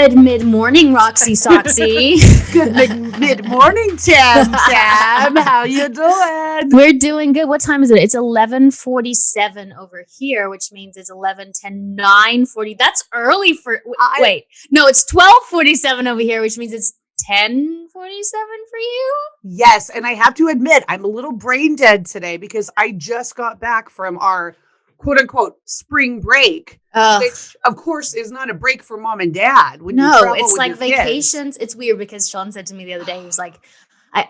Good mid-morning, Roxy Soxy. Good mid-morning, Tam. How you doing? We're doing good. What time is it? It's 11:47 over here, which means it's 11:10, 9:40. That's early for... Wait. No, it's 12:47 over here, which means it's 10:47 for you? Yes, and I have to admit, I'm a little brain dead today because I just got back from our quote-unquote spring break, which, of course, is not a break for mom and dad. No, it's like vacations. It's weird because Sean said to me the other day, he was like,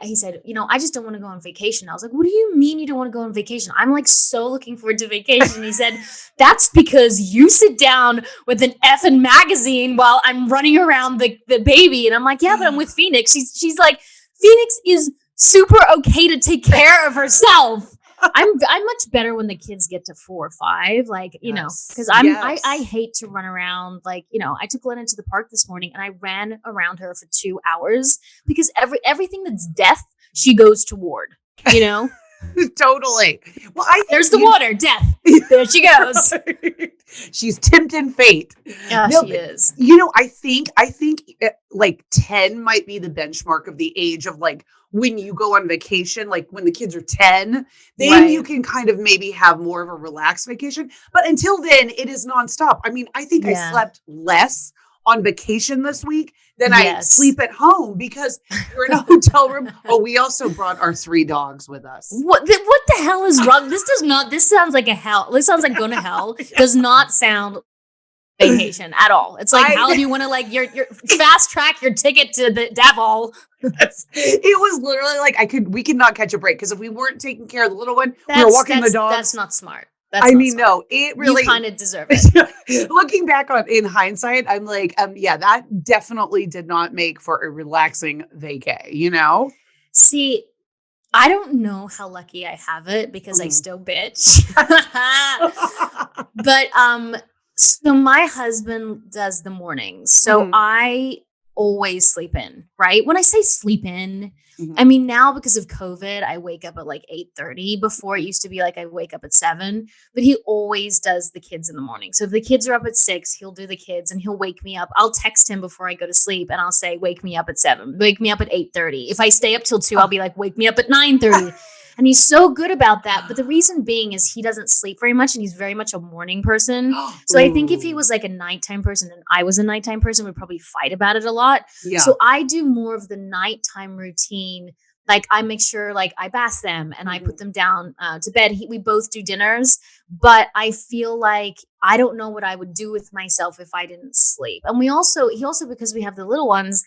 he said, I just don't want to go on vacation. I was like, what do you mean you don't want to go on vacation? I'm like so looking forward to vacation. He said, that's because you sit down with an effing magazine while I'm running around the baby. And I'm like, yeah, but I'm with Phoenix. She's like, Phoenix is super okay to take care of herself. I'm much better when the kids get to 4 or 5, like, because I hate to run around. Like, I took Lennon to the park this morning and I ran around her for 2 hours because everything that's death, she goes toward, Totally. Well, there's the water, death. There she goes. She's tempting fate. Yeah, she is. I think like 10 might be the benchmark of the age of like when you go on vacation, like when the kids are 10, then you can kind of maybe have more of a relaxed vacation. But until then, it is nonstop. I mean, I think I slept less on vacation this week than I sleep at home because we're in a hotel room. Oh, we also brought our 3 dogs with us. What the hell is wrong? This sounds like a hell. This sounds like going to hell. Does not sound vacation at all. It's like, how do you want to like your fast track your ticket to the devil? It was literally like we could not catch a break because if we weren't taking care of the little one, we were walking the dogs. That's not smart. No, it really, you kind of deserve it. Looking back in hindsight, I'm like, that definitely did not make for a relaxing vacay, See, I don't know how lucky I have it because I still bitch. But, so my husband does the mornings. So I always sleep in, right? When I say sleep in, I mean, now because of COVID, I wake up at like 8:30. Before it used to be like I wake up at 7, but he always does the kids in the morning. So if the kids are up at 6, he'll do the kids and he'll wake me up. I'll text him before I go to sleep and I'll say, wake me up at 7, wake me up at 8:30. If I stay up till 2, I'll be like, wake me up at 9:30. And he's so good about that. But the reason being is he doesn't sleep very much and he's very much a morning person. So I think if he was like a nighttime person and I was a nighttime person, we'd probably fight about it a lot. Yeah. So I do more of the nighttime routine. Like I make sure like I bath them and I put them down to bed. We both do dinners, but I feel like I don't know what I would do with myself if I didn't sleep. And he also, because we have the little ones,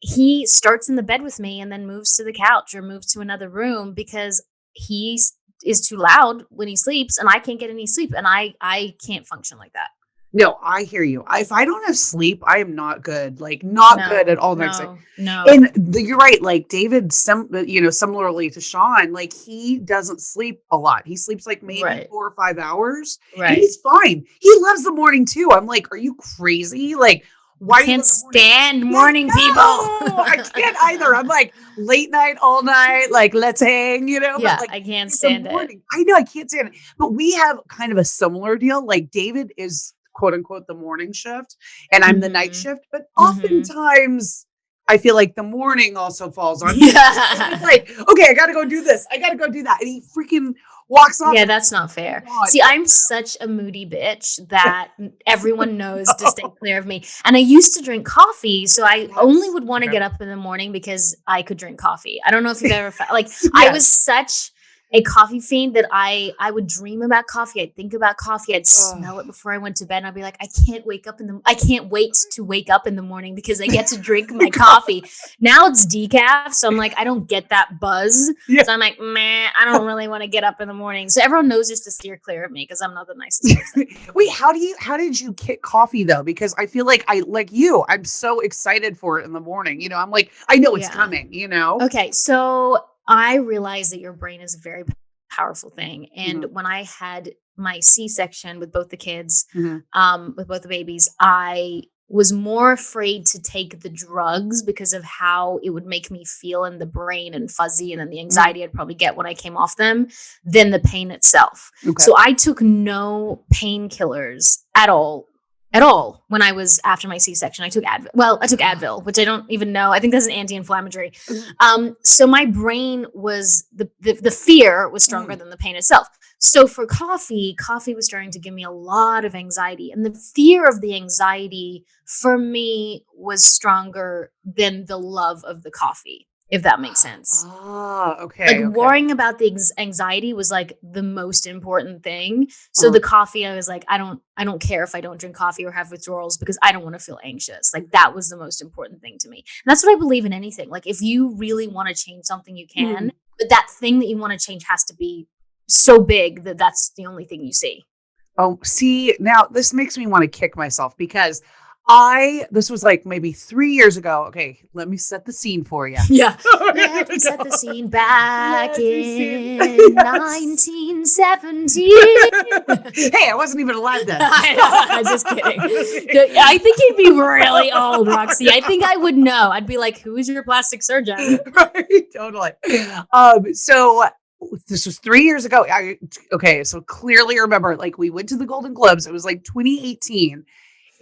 he starts in the bed with me and then moves to the couch or moves to another room because he is too loud when he sleeps and I can't get any sleep and I can't function like that. No, I hear you. If I don't have sleep, I am not good. Like good at all next day. No. And you're right. Like David, similarly to Sean, like he doesn't sleep a lot. He sleeps like maybe 4 or 5 hours. Right. And he's fine. He loves the morning too. I'm like, are you crazy? Like, why can't stand morning people? I can't either. I'm like late night, all night, like let's hang, Yeah, but like, I can't stand it. I know I can't stand it. But we have kind of a similar deal. Like David is quote unquote the morning shift and I'm the night shift. But oftentimes I feel like the morning also falls on me. It's like, okay, I got to go do this. I got to go do that. And he freaking walks off. Yeah, that's not fair. See, I'm such a moody bitch that everyone knows to stay clear of me. And I used to drink coffee, so I only would want to get up in the morning because I could drink coffee. I don't know if you've ever felt like I was such a coffee fiend that I would dream about coffee. I'd think about coffee. I'd smell it before I went to bed. And I'd be like, I can't wait to wake up in the morning because I get to drink my coffee. Now it's decaf. So I'm like, I don't get that buzz. Yeah. So I'm like, I don't really want to get up in the morning. So everyone knows just to steer clear of me because I'm not the nicest person. Wait, how did you kick coffee though? Because I feel like I'm so excited for it in the morning. I'm like, I know it's coming, Okay. So I realize that your brain is a very powerful thing. And when I had my C-section with both the kids, with both the babies, I was more afraid to take the drugs because of how it would make me feel in the brain and fuzzy and then the anxiety I'd probably get when I came off them than the pain itself. Okay. So I took no painkillers at all at all when I was after my C-section. I took Advil. Well, I took Advil, which I don't even know. I think that's an anti-inflammatory. So my brain was the fear was stronger than the pain itself. So for coffee was starting to give me a lot of anxiety, and the fear of the anxiety for me was stronger than the love of the coffee, if that makes sense. Okay. Like worrying about the anxiety was like the most important thing. So the coffee, I was like, I don't care if I don't drink coffee or have withdrawals because I don't want to feel anxious. Like that was the most important thing to me. And that's what I believe in anything. Like if you really want to change something, you can, but that thing that you want to change has to be so big that that's the only thing you see. Oh, see, now this makes me want to kick myself because this was like maybe 3 years ago. Okay, let me set the scene for you. Yeah. Let me set the scene back in 1970. Hey, I wasn't even alive then. I'm just kidding. I think you'd be really old, Roxy. I think I would know. I'd be like, who is your plastic surgeon? Right, totally. So this was 3 years ago. Okay, so clearly remember, like we went to the Golden Globes. It was like 2018,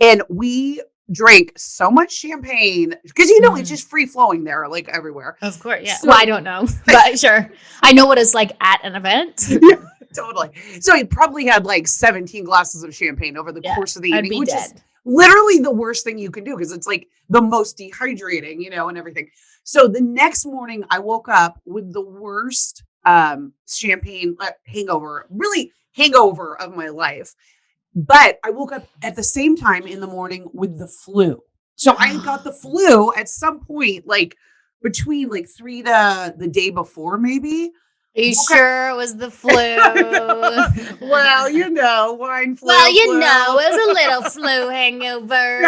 and we drank so much champagne because it's just free flowing there, like everywhere. Of course, yeah. So, well, I don't know, but sure, I know what it's like at an event. Yeah, totally. So he probably had like 17 glasses of champagne over the course of the evening, which is literally the worst thing you can do because it's like the most dehydrating, and everything. So the next morning, I woke up with the worst champagne hangover of my life. But I woke up at the same time in the morning with the flu. So I got the flu at some point, like between like 3 to the day before, maybe. Are you sure it was the flu? Well, wine flu. Well, it was a little flu hangover.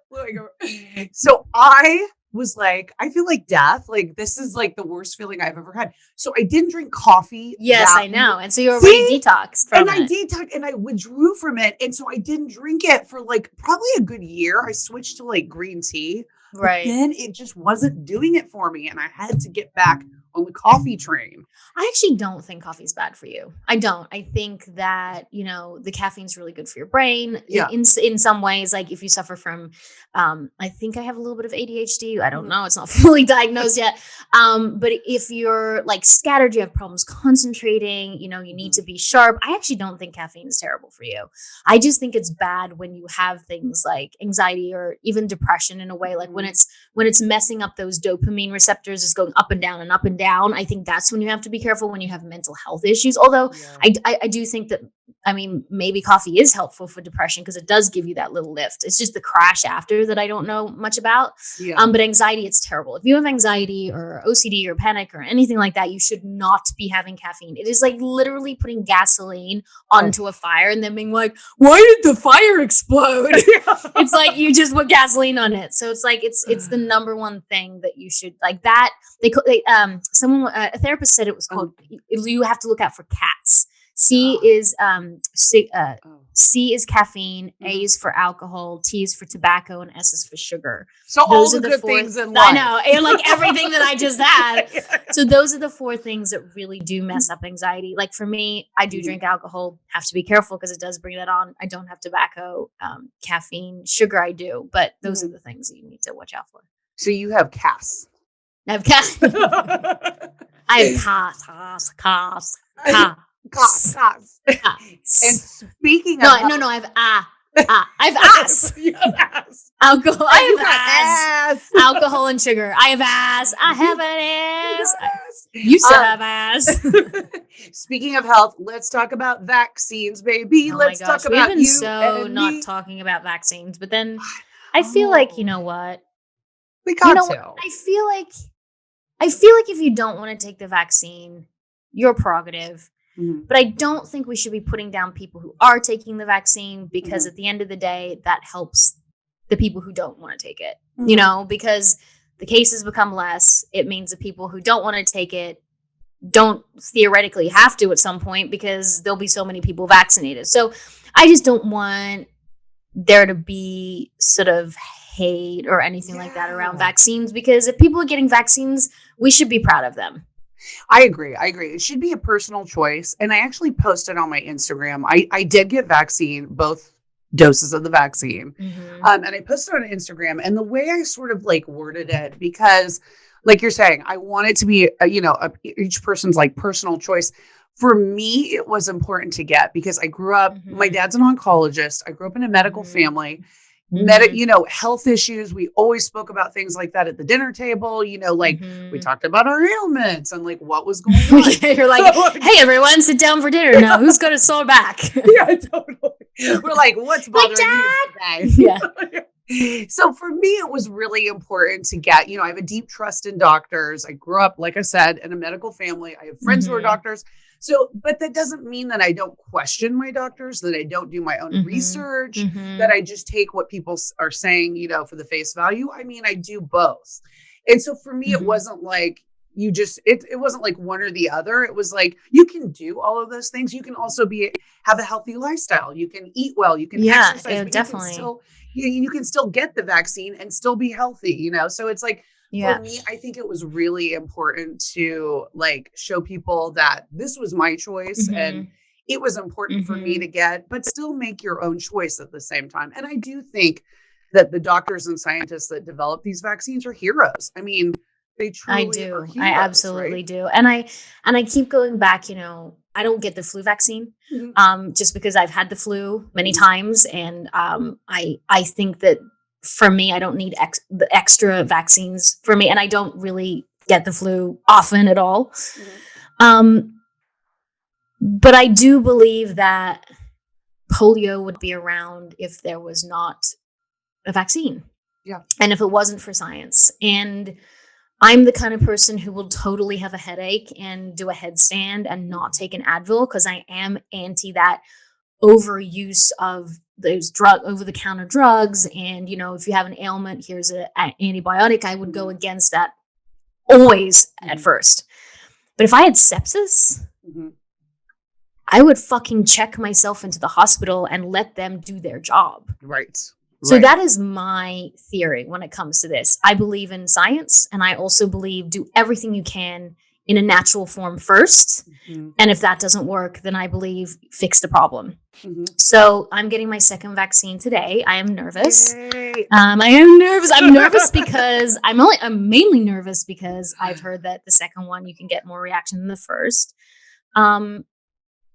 Flu hangover. So I was like, I feel like death. Like this is like the worst feeling I've ever had. So I didn't drink coffee. Yes, I know. And so you already detoxed from it. I detoxed and I withdrew from it. And so I didn't drink it for like probably a good year. I switched to like green tea. Right. But then it just wasn't doing it for me. And I had to get back on the coffee train. I actually don't think coffee's bad for you. I don't. I think that, the caffeine's really good for your brain. Yeah. In some ways, like if you suffer from, I think I have a little bit of ADHD. I don't know. It's not fully diagnosed yet. But if you're like scattered, you have problems concentrating, you need to be sharp. I actually don't think caffeine is terrible for you. I just think it's bad when you have things like anxiety or even depression in a way, like when it's messing up those dopamine receptors, it's going up and down and up and down. I think that's when you have to be careful when you have mental health issues. Although I do think that, maybe coffee is helpful for depression because it does give you that little lift. It's just the crash after that I don't know much about. Yeah. But anxiety, it's terrible. If you have anxiety or OCD or panic or anything like that, you should not be having caffeine. It is like literally putting gasoline onto a fire and then being like, why did the fire explode? It's like you just put gasoline on it. So it's like it's the number one thing that you should like that. A therapist said it was called. You have to look out for CATs. C is caffeine, A is for alcohol, T is for tobacco, and S is for sugar. So those all the good things in life. I know, and like everything that I just had. So those are the 4 things that really do mess up anxiety. Like for me, I do drink alcohol. Have to be careful because it does bring that on. I don't have tobacco, caffeine, sugar. I do, but those are the things that you need to watch out for. So you have CAS. I have CAS. I have CAS. And speaking of no, I have I have ass. Alcohol. I have ass. Alcohol and sugar. I have ass. I have an ass. You still have ass. Speaking of health, let's talk about vaccines, baby. Let's talk about we've been so not talking about vaccines, but then I feel like you know what we got to. I feel like if you don't want to take the vaccine, your prerogative. Mm-hmm. But I don't think we should be putting down people who are taking the vaccine because at the end of the day, that helps the people who don't want to take it, because the cases become less. It means the people who don't want to take it don't theoretically have to at some point because there'll be so many people vaccinated. So I just don't want there to be sort of hate or anything like that around vaccines because if people are getting vaccines, we should be proud of them. I agree. It should be a personal choice. And I actually posted on my Instagram. I did get vaccine both doses of the vaccine. Mm-hmm. And I posted on Instagram, and the way I sort of like worded it, because like you're saying, I want it to be, each person's like personal choice. For me, it was important to get because I grew up, my Mm-hmm. dad's an oncologist. I grew up in a medical Mm-hmm. family. Mm-hmm. Health issues. We always spoke about things like that at the dinner table. Like we Mm-hmm. talked about our ailments and like what was going on. Yeah, you're like, hey, everyone, sit down for dinner now. Who's got a sore back? Yeah, totally. We're like, what's Like, bothering you Dad? today? Yeah. So for me, it was really important to get, I have a deep trust in doctors. I grew up, like I said, in a medical family. I have friends who are Mm-hmm. doctors. So, but that doesn't mean that I don't question my doctors, that I don't do my own Mm-hmm. research, that Mm-hmm. I just take what people are saying, for the face value. I mean, I do both. And so for me, it Mm-hmm. wasn't like, it wasn't like one or the other. It was like you can do all of those things. You can also have a healthy lifestyle. You can eat well, you can Yeah, exercise, but definitely. you can still get the vaccine and still be healthy, So it's like for Yeah. me, I think it was really important to like show people that this was my choice and Mm-hmm. it was important for me Mm-hmm. to get, but still make your own choice at the same time. And I do think that the doctors and scientists that develop these vaccines are heroes. I mean, they I truly are do. I heroes, absolutely right? do. And I keep going back, I don't get the flu vaccine Mhm. just because I've had the flu many Mhm. times and I think that for me I don't need the extra vaccines for me and I don't really get the flu often at all. Mhm. Um but I do believe that polio would be around if there was not a vaccine Yeah. and if it wasn't for science. And I'm the kind of person who will totally have a headache and do a headstand and not take an Advil because I am anti that overuse of those over the counter drugs. And, if you have an ailment, here's an antibiotic. I would go Mhm. against that always at Mhm. first. But if I had sepsis, Mhm. I would fucking check myself into the hospital and let them do their job. Right. So Right. that is my theory when it comes to this. I believe in science and I also believe do everything you can in a natural form first. Mhm. And if that doesn't work, then I believe fix the problem. Mhm. So I'm getting my second vaccine today. I am nervous. Yay. I am nervous. I'm nervous because I'm mainly nervous because I've heard that the second one you can get more reaction than the first.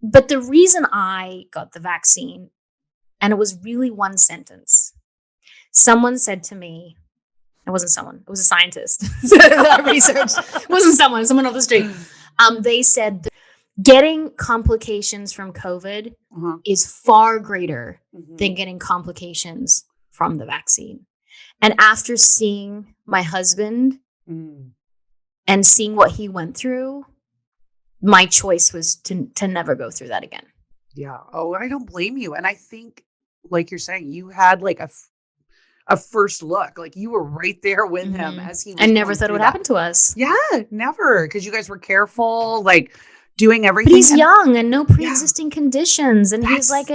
But the reason I got the vaccine, and it was really one sentence. Someone said to me, it wasn't someone, it was a scientist. Research. It wasn't someone off the street. They said getting complications from COVID Uh-huh. is far greater Mhm. than getting complications from the vaccine. And after seeing my husband Mm. and seeing what he went through, my choice was to never go through that again. Yeah. Oh, I don't blame you. And I think, like you're saying, you had like a first look. Like you were right there with him as he I was never going thought it through would that. happen to us. Yeah, never. Because you guys were careful, like doing But everything. he's young and no Yeah, pre-existing conditions, and he's that's like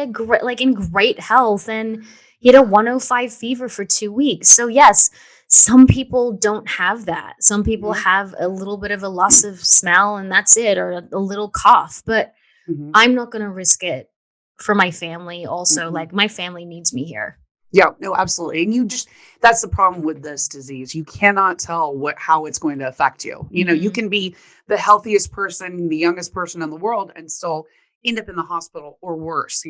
in great health, and he had a 105 fever for 2 weeks. So yes, some people don't have that. Some people Mhm. have a little bit of a loss of smell, and that's it, or a little cough. But Mhm. I'm not going to risk it for my family. Also, Mhm. like my family needs me here. Yeah, no, absolutely. And that's the problem with this disease. You cannot tell how it's going to affect you. You Mm-hmm. can be the healthiest person, the youngest person in the world and still end up in the hospital or worse,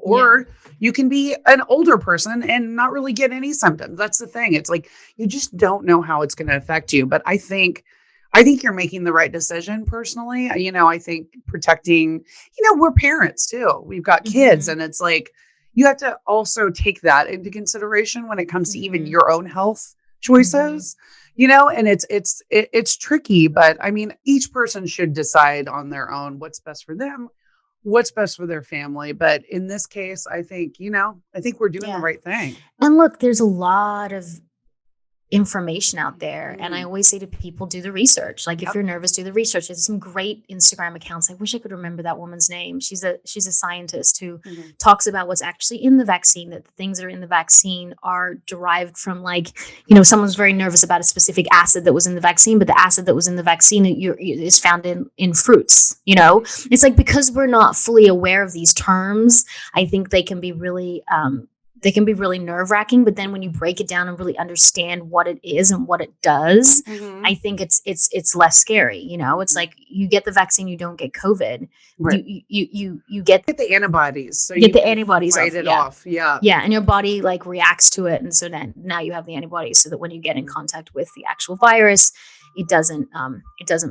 or you can be an older person and not really get any symptoms. That's the thing. It's like, you just don't know how it's going to affect you. But I think you're making the right decision personally. I think protecting, we're parents too. We've got kids Mm-hmm. and it's like, you have to also take that into consideration when it comes to even Mm-hmm. your own health Mm-hmm. choices, and it's tricky, but I mean, each person should decide on their own what's best for them, what's best for their family. But in this case, I think we're doing the Yeah. right thing. And look, there's a lot of information out there, and I Mm. always say to people, do the research. Like if Yep. you're nervous, do the research. There's some great Instagram accounts. I wish I could remember that woman's name. She's a scientist who Mhm. talks about what's actually in the vaccine, that the things that are in the vaccine are derived from, like, someone's very nervous about a specific acid that was in the vaccine, but the acid that was in the vaccine is found in fruits. It's like, because we're not fully aware of these terms, I think they can be really they can be really nerve-wracking, but then when you break it down and really understand what it is and what it does, I think it's less scary. It's like you get the vaccine, you don't get COVID. Right. You get the antibodies, so you get you the antibodies fight it off. Yeah. Yeah, and your body like reacts to it, and so then now you have the antibodies, so that when you get in contact with the actual virus, it doesn't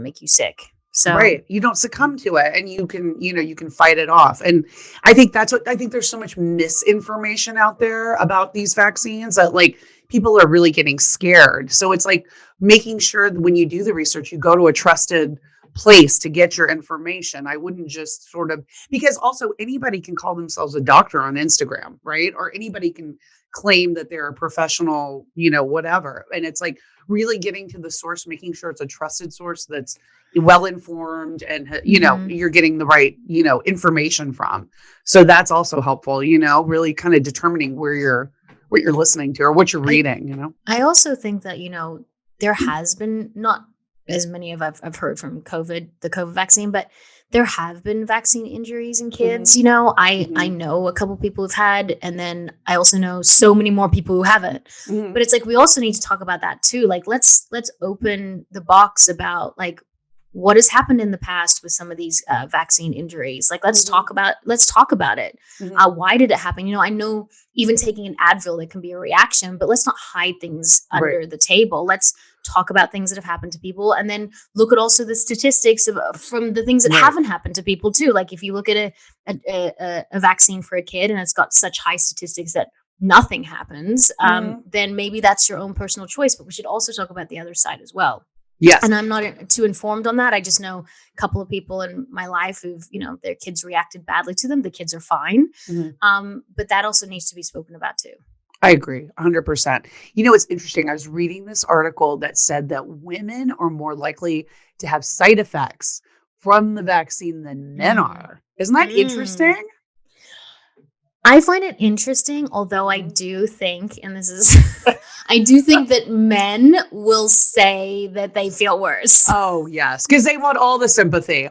make you sick. So right, you don't succumb to it, and you can fight it off. And I think there's so much misinformation out there about these vaccines that like people are really getting scared. So it's like making sure that when you do the research, you go to a trusted place to get your information. I wouldn't just sort of, because also anybody can call themselves a doctor on Instagram, right? Or anybody can claim that they're a professional, whatever. And it's like really getting to the source, making sure it's a trusted source that's well informed, and you're getting the right information from. So that's also helpful, really kind of determining what you're listening to or what you're reading. I also think that there has been, not as many of I've heard from the COVID vaccine, but there have been vaccine injuries in kids. I know a couple people who've had, and then I also know so many more people who haven't. But it's like we also need to talk about that too. Like let's open the box about like what has happened in the past with some of these vaccine injuries. Like let's talk about it. Why did it happen? I know even taking an Advil, it can be a reaction, but let's not hide things under the table. Let's talk about things that have happened to people, and then look at also the statistics from the things that haven't happened to people too. Like if you look at a vaccine for a kid and it's got such high statistics that nothing happens, then maybe that's your own personal choice. But we should also talk about the other side as well. Yes. And I'm not too informed on that. I just know a couple of people in my life who've, their kids reacted badly to them. The kids are fine. But that also needs to be spoken about too. I agree 100%. It's interesting. I was reading this article that said that women are more likely to have side effects from the vaccine than men are. Isn't that interesting? I find it interesting, although I do think, and this is, I do think that men will say that they feel worse. Oh, yes. Because they want all the sympathy.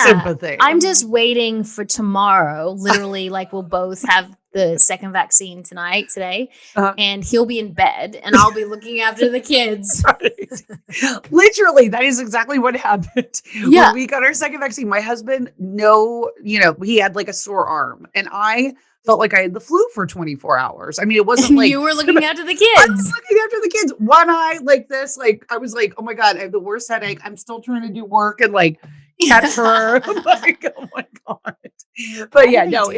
Sympathy. I'm just waiting for tomorrow. Literally, like we'll both have the second vaccine today, and he'll be in bed and I'll be looking after the kids. Right. Literally, that is exactly what happened. Yeah. When we got our second vaccine, my husband, he had like a sore arm, and I felt like I had the flu for 24 hours. I mean, it wasn't like you were looking after the kids. I was looking after the kids. One eye like this, like I was like, oh my God, I have the worst headache. I'm still trying to do work and like catch her. Like, oh my God. But yeah, no,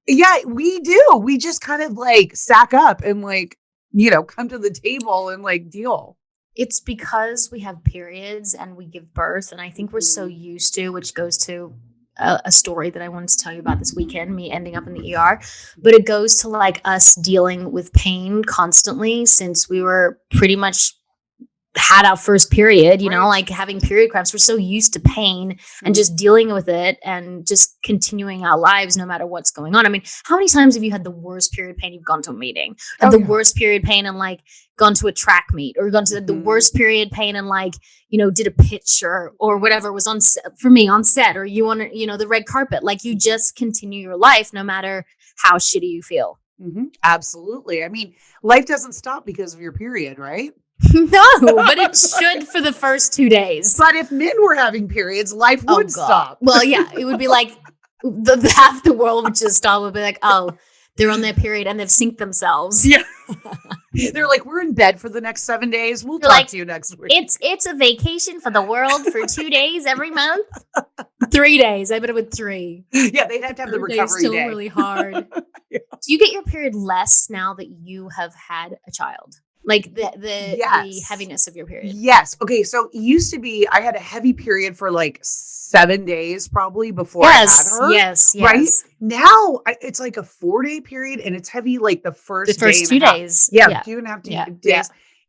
yeah, we do. We just kind of like sack up and like, come to the table and like deal. It's because we have periods and we give birth. And I think we're so used to, which goes to a story that I wanted to tell you about this weekend, me ending up in the ER, but it goes to like us dealing with pain constantly since we were pretty much had our first period, like having period cramps. We're so used to pain and just dealing with it and just continuing our lives no matter what's going on. I mean, how many times have you had the worst period pain? You've gone to a meeting, worst period pain and like gone to a track meet, or gone to the worst period pain and like, did a pitch or whatever was on for me on set, or you want to, the red carpet. Like you just continue your life no matter how shitty you feel. Absolutely. I mean, life doesn't stop because of your period, right? No, but it should for the first 2 days. But if men were having periods, life would stop. Well, yeah, it would be like half the world would just stop. Would be like, oh, they're on their period and they've synced themselves. Yeah. They're like, we're in bed for the next 7 days. We'll talk to you next week. It's a vacation for the world for 2 days every month. 3 days. I bet it would 3. Yeah, they'd have to have the recovery still day. Really hard. Yeah. Do you get your period less now that you have had a child? Like the heaviness of your period. Yes. Okay. So it used to be, I had a heavy period for like 7 days probably before I had her. Yes. Right. Now it's like a 4-day period and it's heavy like the first 2 days. Yeah. 2.5 days. Yeah.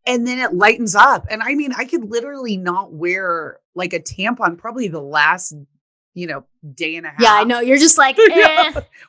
And then it lightens up. And I mean, I could literally not wear like a tampon probably the last day and a half. Yeah, I know. You're just like,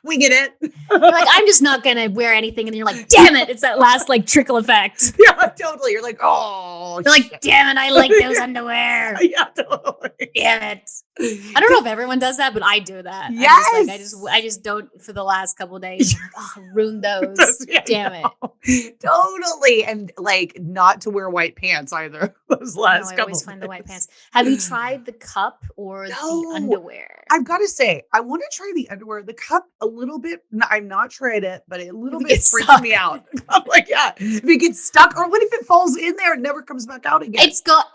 we get it. You're like, I'm just not going to wear anything. And then you're like, damn it. It's that last like trickle effect. Yeah, totally. You're like, oh, you're like, damn it. I like those underwear. Yeah, totally. Damn it. I don't know if everyone does that, but I do that. Yes. I just don't for the last couple of days. I'm like, oh, I ruined those. Damn it. Totally. And like not to wear white pants either. Those last I couple always find the days. white pants. Have you tried the cup or the No. underwear? I've got to say, I want to try the underwear. The cup a little bit. I've not tried it, but a little bit freaks me out. I'm like, yeah, if it gets stuck, or what if it falls in there and never comes back out again? It's got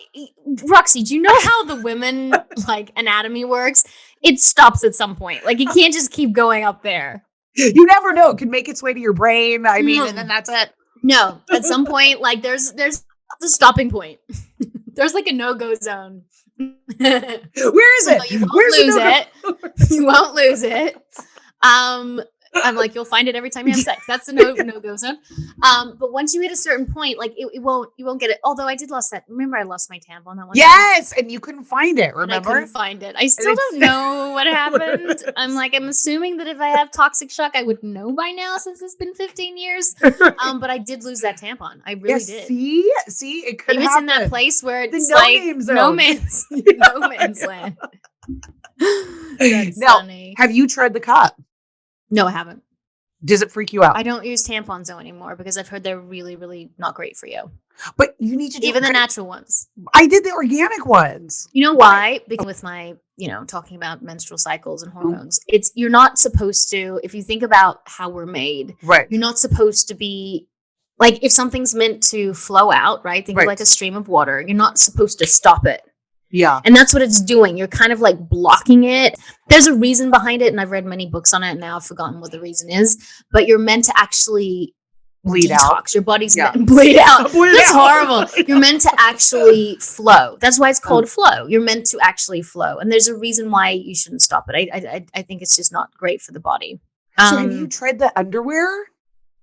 Roxy. Do you know how the women like anatomy works? It stops at some point. Like, it can't just keep going up there. You never know. It could make its way to your brain. I mean, and then that's it. No, at some point, like there's a stopping point. There's like a no-go zone. Where is it? You won't lose it. You won't lose it. I'm like, you'll find it every time you have sex. That's a no-go zone. But once you hit a certain point, like you won't get it. Although I did lost that. Remember, I lost my tampon that one Yes, and you couldn't find it. Remember? I couldn't find it. I still don't know what happened. I'm assuming that if I have toxic shock, I would know by now since it's been 15 years. But I did lose that tampon. I really did. See, it could happen. It was in that place where it's no man's land. That's funny. Have you tried the cup? No, I haven't. Does it freak you out? I don't use tampons though anymore because I've heard they're really, really not great for you. But you need to do even the natural ones. I did the organic ones. You know why? Because with my, talking about menstrual cycles and hormones, you're not supposed to, if you think about how we're made, right? You're not supposed to be like, if something's meant to flow out, right? Think of like a stream of water. You're not supposed to stop it. Yeah. And that's what it's doing. You're kind of like blocking it. There's a reason behind it. And I've read many books on it. And now I've forgotten what the reason is. But you're meant to actually bleed out. Your body's bleed out. That's horrible. You're meant to actually flow. That's why it's called flow. You're meant to actually flow. And there's a reason why you shouldn't stop it. I think it's just not great for the body. So have you tried the underwear?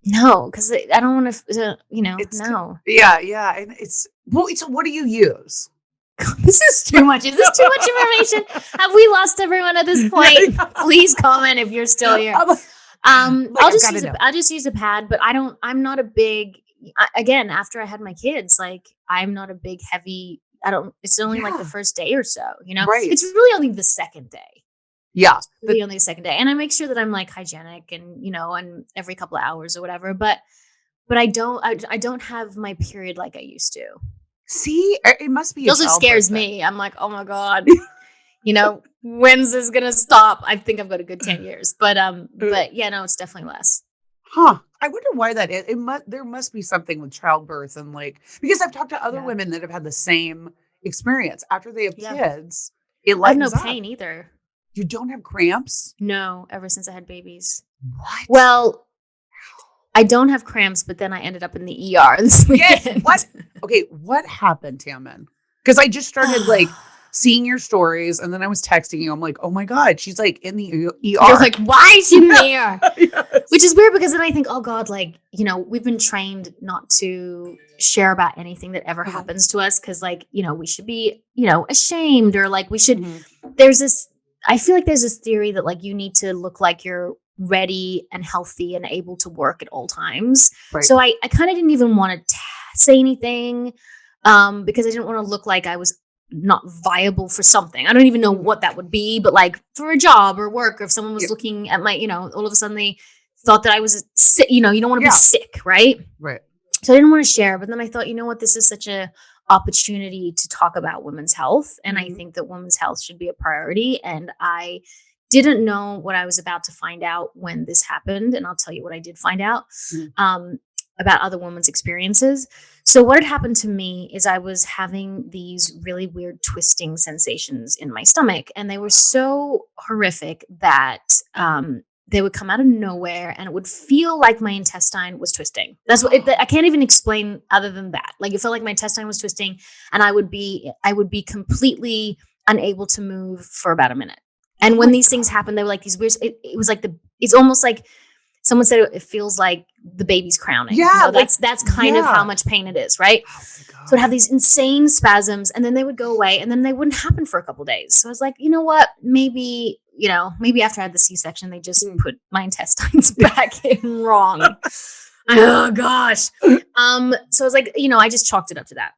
No, because I don't want to, no. Yeah. And so what do you use? This is too much. Is this too much information? Have we lost everyone at this point? Please comment if you're still here. I'll just use a pad, but I'm not a big, again, after I had my kids, like I'm not a big heavy, it's only like the first day or so, Right. It's really only the second day. Yeah. It's really only the second day. And I make sure that I'm like hygienic and, and every couple of hours or whatever, but I don't have my period like I used to. See, it must be. It also scares me. I'm like, oh my God, when's this gonna stop? I think I've got a good 10 years, but yeah, no, it's definitely less. Huh. I wonder why that is. There must be something with childbirth and because I've talked to other women that have had the same experience after they have kids. It lightens I have no pain either. You don't have cramps? No, ever since I had babies. What? Well, I don't have cramps, but then I ended up in the ER this weekend. Yes. What? Okay. What happened, Tampon? Because I just started seeing your stories, and then I was texting you. I'm like, oh my God, she's like in the ER. You're like, why is she in the ER? Yes. Which is weird because then I think, oh God, we've been trained not to share about anything that ever happens to us because we should be, ashamed or we should. I feel like there's this theory that you need to look like you're ready and healthy and able to work at all times. Right. So I kind of didn't even want to say anything because I didn't want to look like I was not viable for something. I don't even know what that would be, but for a job or work, or if someone was looking at my, all of a sudden they thought that I was sick, you don't want to be sick, right? Right. So I didn't want to share, but then I thought, what, this is such a opportunity to talk about women's health. And I think that women's health should be a priority. And I didn't know what I was about to find out when this happened. And I'll tell you what I did find out about other women's experiences. So what had happened to me is I was having these really weird twisting sensations in my stomach. And they were so horrific that they would come out of nowhere and it would feel like my intestine was twisting. That's what I can't even explain other than that. It felt like my intestine was twisting and I would be completely unable to move for about a minute. And when these things happen, they were like these weird, it was like it's almost like someone said it feels like the baby's crowning. Yeah. That's kind of how much pain it is, right? Oh, so I'd have these insane spasms and then they would go away and then they wouldn't happen for a couple of days. So I was like, you know what, maybe after I had the C-section, they just put my intestines back in wrong. Oh gosh. So I was like, I just chalked it up to that.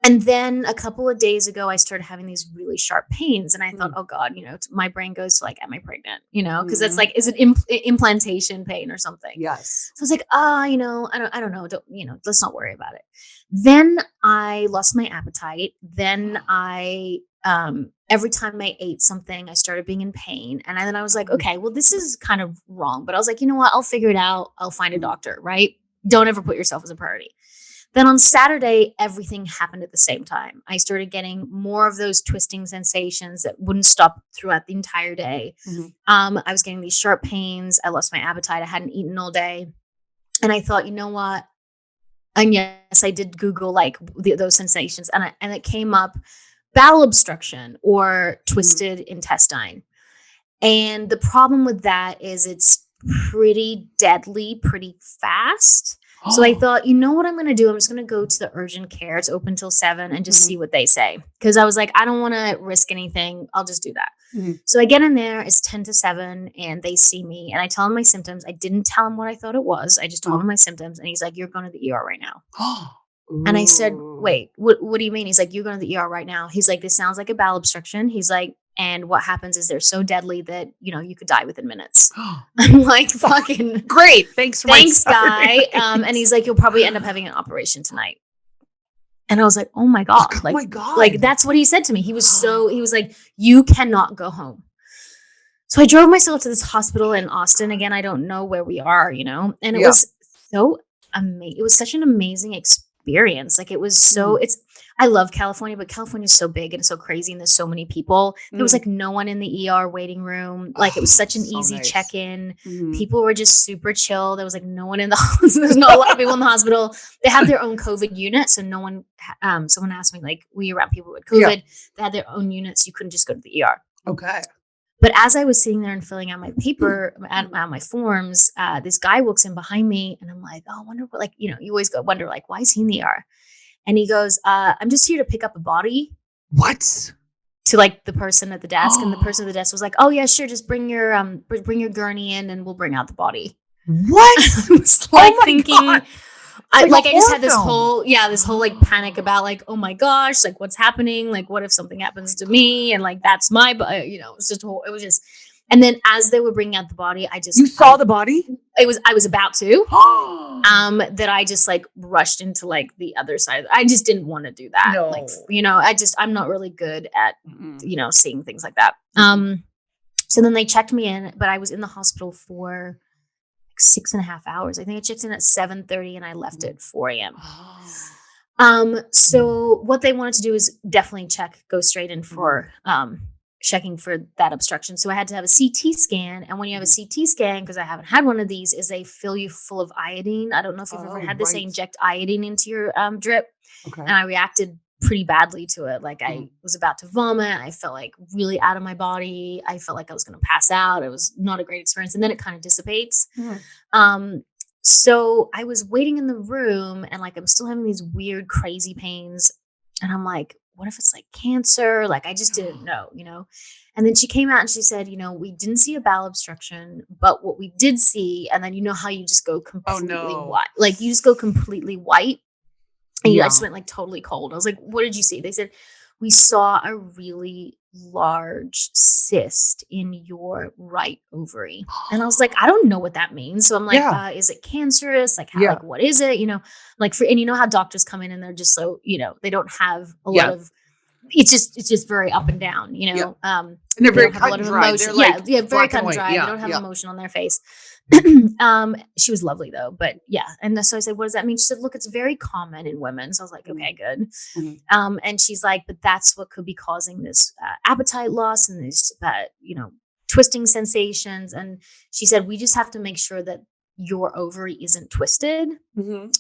And then a couple of days ago, I started having these really sharp pains. And I thought, Mm. oh God, my brain goes to like, am I pregnant? Because it's Mhm. like, is it implantation pain or something? Yes. So I was like, I don't know. Don't, let's not worry about it. Then I lost my appetite. Then every time I ate something, I started being in pain. And then I was like, Oh. okay, well, this is kind of wrong. But I was like, you know what? I'll figure it out. I'll find a Mhm. doctor, right? Don't ever put yourself as a priority. Then on Saturday, everything happened at the same time. I started getting more of those twisting sensations that wouldn't stop throughout the entire day. Mhm. I was getting these sharp pains. I lost my appetite. I hadn't eaten all day. And I thought, you know what? And yes, I did Google like those sensations, and it came up bowel obstruction or Mhm. twisted intestine. And the problem with that is it's pretty deadly, pretty fast. So I thought, you know what I'm going to do? I'm just going to go to the urgent care. It's open till 7 and just Mhm. see what they say. Because I was like, I don't want to risk anything. I'll just do that. Mhm. So I get in there. It's 10 to 7 and they see me and I tell them my symptoms. I didn't tell him what I thought it was. I just told Oh. him my symptoms. And he's like, you're going to the ER right now. And I said, Ooh. wait, what do you mean? He's like, you're going to the ER right now. He's like, this sounds like a bowel obstruction. He's like, and what happens is they're so deadly that, you could die within minutes. I'm like, fucking Great. Thanks for my thanks, guy. Saturday night. And he's like, you'll probably end up having an operation tonight. And I was like, oh my God. Oh my God. Like that's what he said to me. He was like, you cannot go home. So I drove myself to this hospital in Austin. Again, I don't know where we are, and it Yeah. was so amazing. It was such an amazing experience. Like it was so, I love California, but California is so big and so crazy and there's so many people. There was like no one in the ER waiting room. Like it was such an so easy nice. check-in. Mhm. People were just super chill. There was like no one in the hospital. There's not a lot of people in the hospital. They had their own COVID unit. So no one, someone asked me like, were you around people with COVID? Yeah. They had their own units. You couldn't just go to the ER. Okay. But as I was sitting there and filling out my paper, out my forms, this guy walks in behind me and I'm like, oh, I wonder what, like, you always wonder, like, why is he in the ER? And he goes, I'm just here to pick up a body. What? To like the person at the desk. And the person at the desk was like, oh yeah, sure. Just bring your gurney in and we'll bring out the body. What? I was like thinking, God. I Like just had this film. whole like panic about like, oh my gosh, like what's happening? Like, what if something happens to me? And like, that's my, it's just, it was just, and then as they were bringing out the body, You saw the body? I was about to, that I just like rushed into like the other side. I just didn't want to do that. No. Like, I'm not really good at, seeing things like that. So then they checked me in, but I was in the hospital for 6.5 hours. I think I checked in at 7:30 and I left at 4 a.m. So what they wanted to do is definitely go straight in for checking for that obstruction. So I had to have a CT scan. And when you have a CT scan, because I haven't had one of these, is they fill you full of iodine. I don't know if you've ever had this. They inject iodine into your drip. Okay. And I reacted pretty badly to it. Like I was about to vomit. I felt like really out of my body. I felt like I was going to pass out. It was not a great experience. And then it kind of dissipates. So I was waiting in the room and like, I'm still having these weird, crazy pains. And I'm like, what if it's like cancer? Like, I just didn't know, And then she came out and she said, we didn't see a bowel obstruction, but what we did see, and then how you just go completely white. Like you just go completely white. And I just went like totally cold. I was like, what did you see? They said, we saw a really large cyst in your right ovary. And I was like, I don't know what that means. So I'm like, is it cancerous? Like, how, like, what is it? Like and you know how doctors come in and they're just so, they don't have a lot of, it's just very up and down, and they're very cut and dry. They're like, very cut and dry. They don't have emotion on their face. She was lovely though, but yeah. And so I said, what does that mean? She said, look, it's very common in women. So I was like, okay, good. And she's like, but that's what could be causing this appetite loss and this, twisting sensations. And she said, we just have to make sure that your ovary isn't twisted.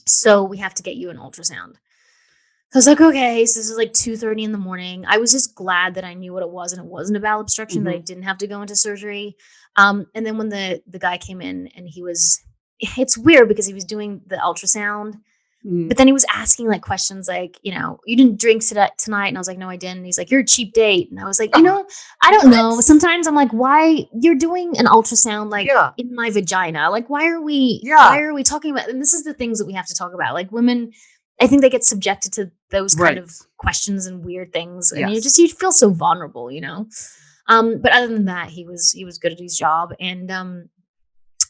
So we have to get you an ultrasound. I was like, okay, so this is like 2:30 in the morning. I was just glad that I knew what it was and it wasn't a bowel obstruction, that I didn't have to go into surgery. And then when the guy came in and it's weird because he was doing the ultrasound, but then he was asking like questions like, you didn't drink tonight? And I was like, no, I didn't. And he's like, you're a cheap date. And I was like, I don't know. Sometimes I'm like, why you're doing an ultrasound like in my vagina? Like, why are we talking about, and this is the things that we have to talk about. Like women, I think they get subjected to those kind Right. of questions and weird things, and Yes. you feel so vulnerable, you know. But other than that, he was good at his job, and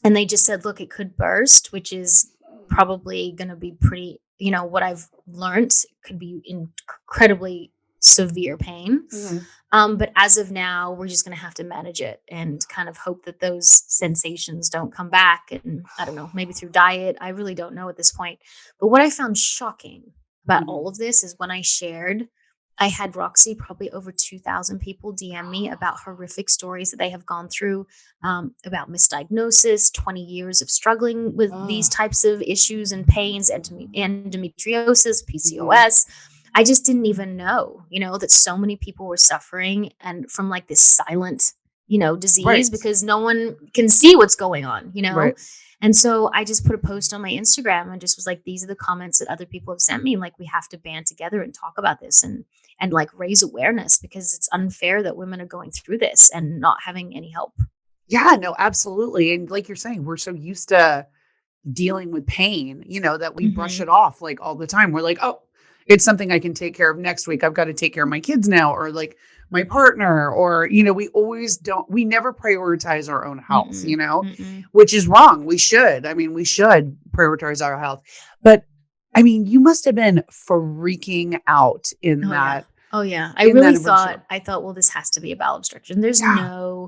they just said, look, it could burst, which is probably going to be pretty, you know, what I've learned could be incredibly severe pain. Mhm. But as of now, we're just going to have to manage it and kind of hope that those sensations don't come back. And I don't know, maybe through diet. I really don't know at this point. But what I found shocking about Mhm. all of this is when I shared, I had Roxy, probably over 2,000 people DM me about horrific stories that they have gone through, about misdiagnosis, 20 years of struggling with these Oh. types of issues and pains, endometriosis, Mhm. PCOS. I just didn't even know, you know, that so many people were suffering and from like this silent, you know, disease Right. because no one can see what's going on, you know? Right. And so I just put a post on my Instagram and just was like, these are the comments that other people have sent me. Like, we have to band together and talk about this and like raise awareness because it's unfair that women are going through this and not having any help. Yeah, no, absolutely. And like you're saying, we're so used to dealing with pain, that we brush Hmm. it off like all the time. We're like, oh, it's something I can take care of next week. I've got to take care of my kids now, or like my partner, or, we never prioritize our own health, Mm-mm, mm-mm. which is wrong. We should. I mean, we should prioritize our health. But I mean, you must have been freaking out in Oh yeah. that, Oh yeah. in that emergency room. I thought, well, this has to be a bowel obstruction. Yeah.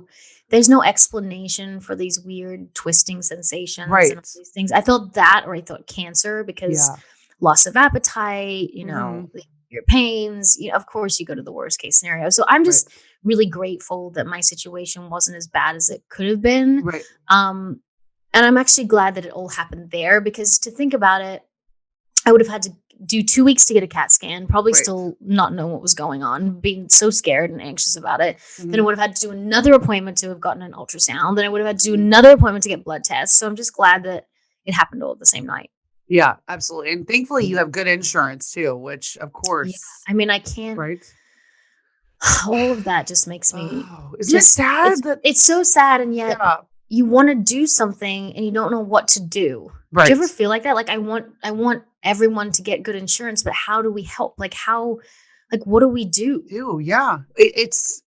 There's no explanation for these weird twisting sensations and all Right. these things. I thought that, or I thought cancer because Yeah. loss of appetite, you Hmm. know, your pains, you know, of course you go to the worst case scenario. So I'm Right. just really grateful that my situation wasn't as bad as it could have been. Right. Um, and I'm actually glad that it all happened there because to think about it, I would have had to do 2 weeks to get a CAT scan, probably Right. still not know what was going on, being so scared and anxious about it. Then I Hmm. would have had to do another appointment to have gotten an ultrasound. Then I would have had to do another appointment to get blood tests. So I'm just glad that it happened all at the same night. Yeah, absolutely. And thankfully you have good insurance too, which of Yeah. course, I mean, I can't, right? all of that just makes me Oh, isn't it just, sad that it's so sad. And yet yeah, you want to do something and you don't know what to do. Do you right. ever feel like that? Like I want everyone to get good insurance, but how do we help? Like what do we do? Do yeah. It's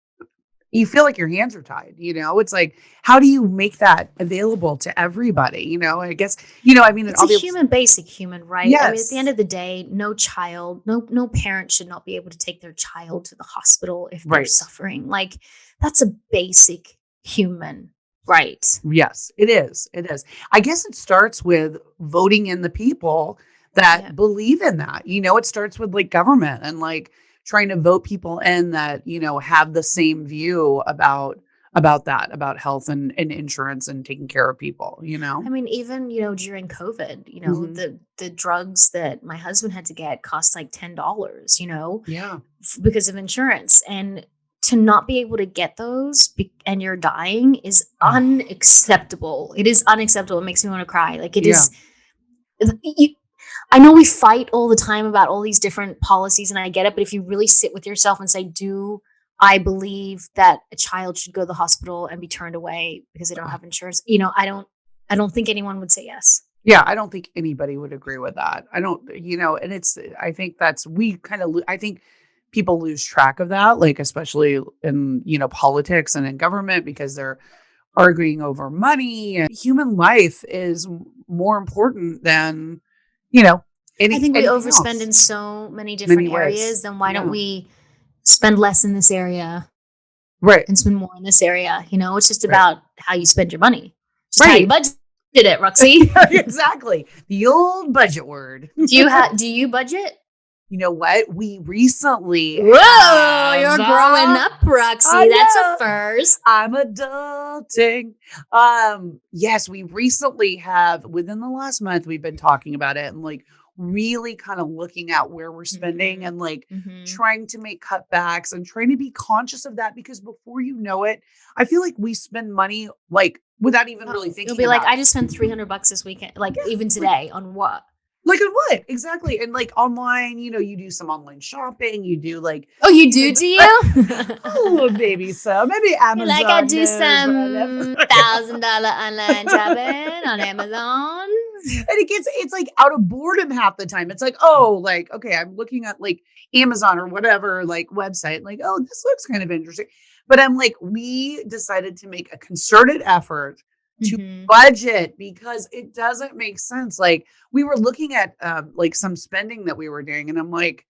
you feel like your hands are tied, It's like, how do you make that available to everybody? I guess, I mean, and It's a obviously, human, basic human right. I mean, at the end yes, of the day, no parent should not be able to take their child to the hospital if they're right. suffering. Like that's a basic human right. Yes, it is. It is. I guess it starts with voting in the people that Yeah. believe in that. It starts with like government and like trying to vote people in that, have the same view about health and insurance and taking care of people, I mean, even, you know, during COVID, you know, Mhm. the drugs that my husband had to get cost like $10, you know, Yeah. because of insurance. And to not be able to get those and you're dying is Oh, unacceptable. It is unacceptable. It makes me want to cry. Like it yeah. is. You, I know we fight all the time about all these different policies, and I get it. But if you really sit with yourself and say, "Do I believe that a child should go to the hospital and be turned away because they don't Ugh. have insurance?" You know, I don't think anyone would say yes. Yeah, I don't think anybody would agree with that. I don't, and I think that's, we kind of, I think people lose track of that, like, especially in, politics and in government because they're arguing over money and human life is more important than, you know, I think we anything overspend else. in so many Many different ways. areas. Then why don't Yeah. we spend less in this area Right. and spend more in this area? You know, it's just Right. about how you spend your money, just how you Right. budget it, Roxy. Exactly. The old budget word. Do you budget? You know what? We recently Whoa, have, you're growing up, I Roxy. That's a know. first. I'm adulting. Yes, we recently have, within the last month, we've been talking about it and like really kind of looking at where we're spending Mhm, and like mhm. trying to make cutbacks and trying to be conscious of that because before you know it, I feel like we spend money like without even really Oh, you'll thinking be like, about I it. just spent $300 this weekend, like Yeah, even like today on what? like on what? Exactly. And like online, you do some online shopping, you do like, Oh, you do you? oh, maybe so. Maybe You're like, I Amazon do knows what some $1,000 online shopping on Amazon. it's like out of boredom half the time. It's like, oh, like, okay, I'm looking at like Amazon or whatever, like website, like, oh, this looks kind of interesting. But I'm like, we decided to make a concerted effort to Mhm. budget because it doesn't make sense. Like we were looking at like some spending that we were doing, and I'm like,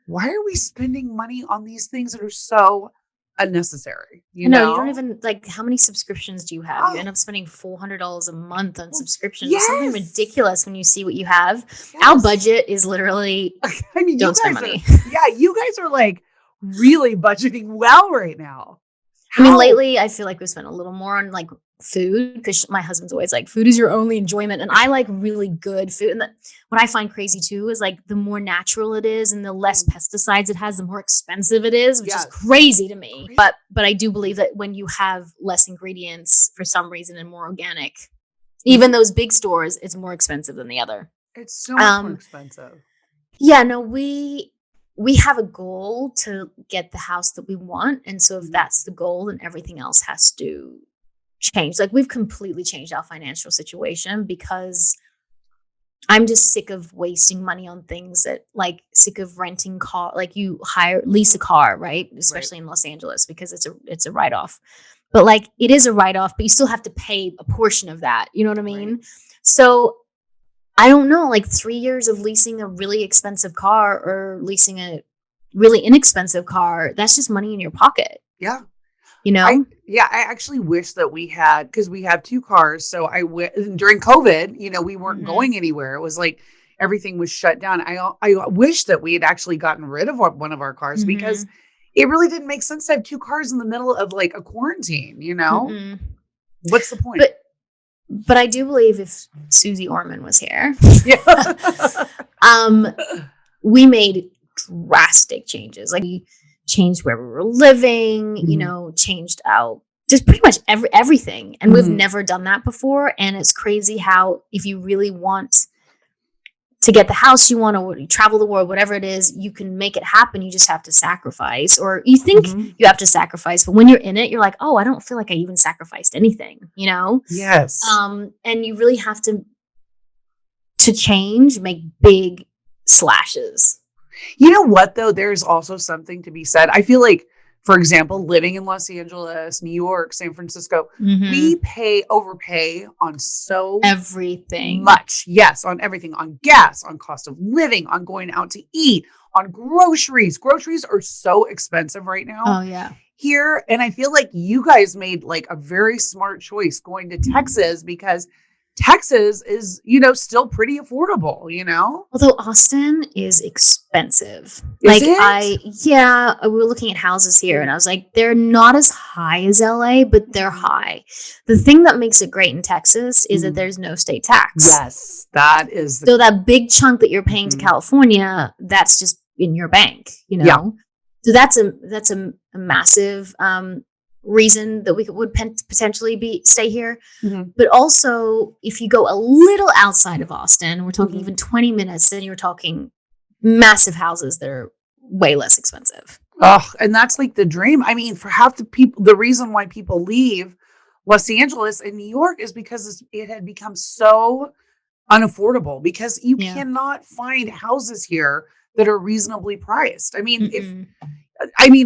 why are we spending money on these things that are so unnecessary? I know, you don't even like, how many subscriptions do you have? You end Oh, up spending $400 a month on well, subscriptions. It's something yes. ridiculous when you see what you have. Our Yes. budget is literally I mean, you don't spend guys are money. yeah, you guys are, like, really budgeting well right now. I mean, How lately, I feel like we spent a little more on like food because my husband's always like, food is your only enjoyment. And I like really good food. And what I find crazy too is like the more natural it is and the less Mm, pesticides it has, the more expensive it is, which is yes. crazy to me. Great. But I do believe that when you have less ingredients for some reason and more organic, even Mhm. those big stores, it's more expensive than the other. It's so much more Um, expensive. yeah, no, we have a goal to get the house that we want, and so if Mhm. that's the goal, then everything else has to change. Like we've completely changed our financial situation because I'm just sick of wasting money on things that like sick of renting car like you hire lease a Mhm. car, right? Right, Especially in Los Angeles because it's a write off. But like it is a write off, but you still have to pay a portion of that. You know what I right. mean? So I don't know, like 3 years of leasing a really expensive car or leasing a really inexpensive car, that's just money in your pocket, Yeah. you know? I actually wish that we had because we have 2 cars, so during COVID, we weren't Mhm. going anywhere. It was like everything was shut down. I wish that we had actually gotten rid of one of our cars because Mhm. it really didn't make sense to have 2 cars in the middle of, like, a quarantine, you know? Mm-mm. What's the point? But I do believe if Susie Orman was here, Yeah. um, we made drastic changes. Like we changed where we were living, Mhm, changed out just pretty much everything. And we've mhm. never done that before. And it's crazy how if you really want to get the house you want or travel the world, whatever it is, you can make it happen. You just have to sacrifice, or you think Mhm. you have to sacrifice, but when you're in it, you're like, oh, I don't feel like I even sacrificed anything. Yes. And you really have to change, make big slashes. You know what, though? There's also something to be said. I feel like, for example, living in Los Angeles, New York, San Francisco, we Mm-hmm. overpay on so Everything. much. Yes, on everything, on gas, on cost of living, on going out to eat, on groceries. Groceries are so expensive right now Oh yeah. here. And I feel like you guys made like a very smart choice going to Texas because Texas is, still pretty affordable, you know? Although Austin is expensive. Is it? Yeah, we were looking at houses here and I was like, they're not as high as LA, but they're Mhm. high. The thing that makes it great in Texas is that Mhm. there's no state tax. Yes, that is the So that big chunk that you're paying to mhm. California, that's just in your bank, you Yeah. know? So that's a massive reason that we would potentially be stay here. Mhm. But also, if you go a little outside of Austin, we're talking Mhm. even 20 minutes, then you're talking massive houses that are way less expensive. Ugh, and that's like the dream. I mean, for half the people, the reason why people leave Los Angeles and New York is because it had become so unaffordable because you Yeah. cannot find houses here that are reasonably priced. Mm-mm.